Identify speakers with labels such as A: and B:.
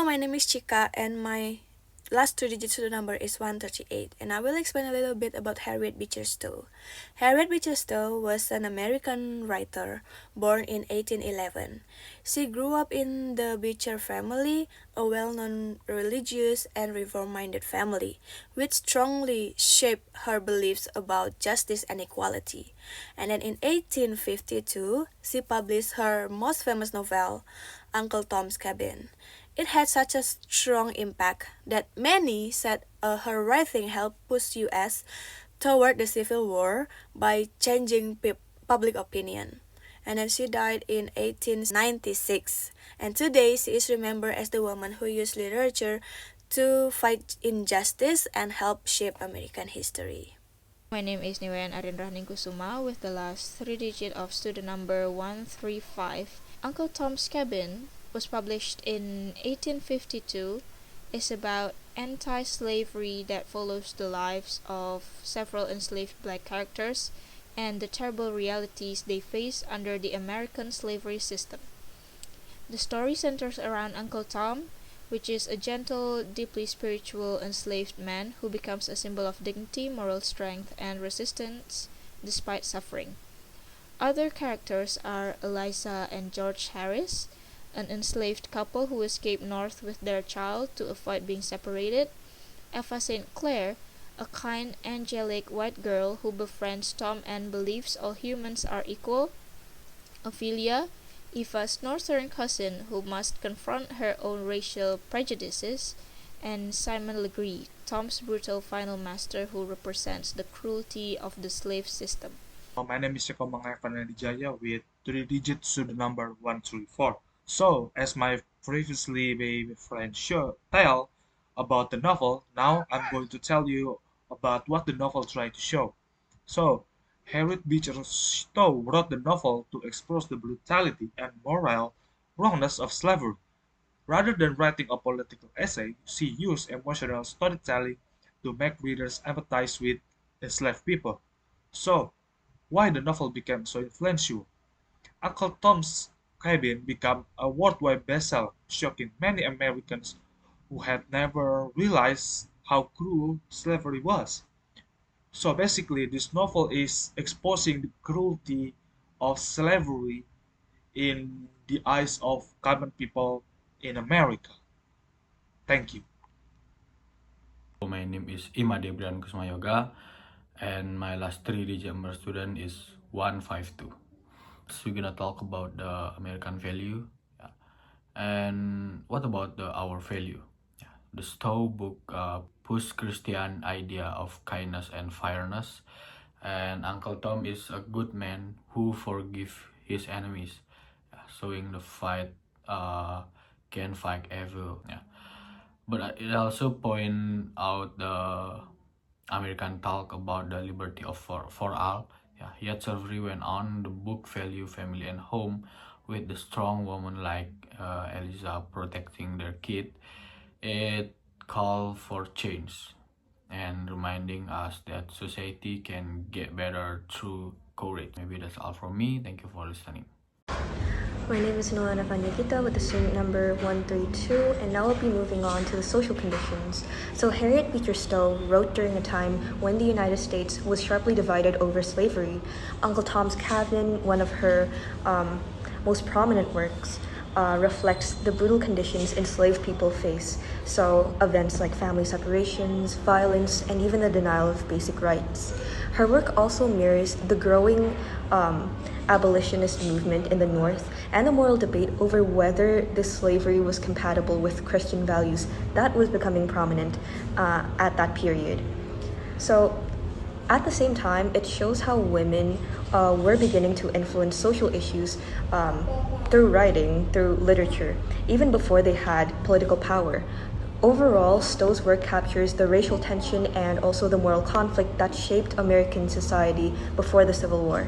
A: my name is Chika and my last two digits to the number is 138, and I will explain a little bit about Harriet Beecher Stowe. Harriet Beecher Stowe was an American writer born in 1811. She grew up in the Beecher family, a well-known religious and reform-minded family, which strongly shaped her beliefs about justice and equality. And then in 1852, she published her most famous novel, Uncle Tom's Cabin. It had such a strong impact that many said her writing helped push US toward the Civil War by changing public opinion. And then she died in 1896. And today she is remembered as the woman who used literature to fight injustice and help shape American history.
B: My name is Wayan Arindra Kusuma with the last three digits of student number 135. Uncle Tom's Cabin was published in 1852, is about anti-slavery that follows the lives of several enslaved black characters and the terrible realities they face under the American slavery system. The story centers around Uncle Tom, which is a gentle, deeply spiritual enslaved man who becomes a symbol of dignity, moral strength, and resistance despite suffering. Other characters are Eliza and George Harris, an enslaved couple who escaped north with their child to avoid being separated, Eva St. Clair, a kind, angelic white girl who befriends Tom and believes all humans are equal, Ophelia, Eva's northern cousin who must confront her own racial prejudices, and Simon Legree, Tom's brutal final master who represents the cruelty of the slave system.
C: My name is Komang and Adijaya with 3 digits to the number 134. So, as my previously friend tell about the novel, now I'm going to tell you about what the novel tried to show. So, Harriet Beecher Stowe wrote the novel to expose the brutality and moral wrongness of slavery. Rather than writing a political essay, she used emotional storytelling to make readers empathize with enslaved people. So, why the novel became so influential? Uncle Tom's Cabin became a worldwide bestseller, shocking many Americans who had never realized how cruel slavery was. So basically, this novel is exposing the cruelty of slavery in the eyes of common people in America. Thank you.
D: My name is Kusumayoga, and my last three digit number student is 152. So we're gonna talk about the American value, yeah. And what about our value? Yeah. The Stowe book push Christian idea of kindness and fairness, and Uncle Tom is a good man who forgive his enemies, yeah, showing the fight can fight evil. Yeah. But it also point out the American talk about the liberty of for all. Yeah, yet slavery went on. The book value family and home, with the strong woman like Eliza protecting their kid. It called for change and reminding us that society can get better through courage. Maybe that's all from me. Thank you for listening.
E: My name is Nolana, Vania with the student number 132, and now we'll be moving on to the social conditions. So Harriet Beecher Stowe wrote during a time when the United States was sharply divided over slavery. Uncle Tom's Cabin, one of her most prominent works, reflects the brutal conditions enslaved people face. So events like family separations, violence, and even the denial of basic rights. Her work also mirrors the growing abolitionist movement in the North and the moral debate over whether this slavery was compatible with Christian values that was becoming prominent at that period. So at the same time, it shows how women were beginning to influence social issues through writing, through literature, even before they had political power. Overall, Stowe's work captures the racial tension and also the moral conflict that shaped American society before the Civil War.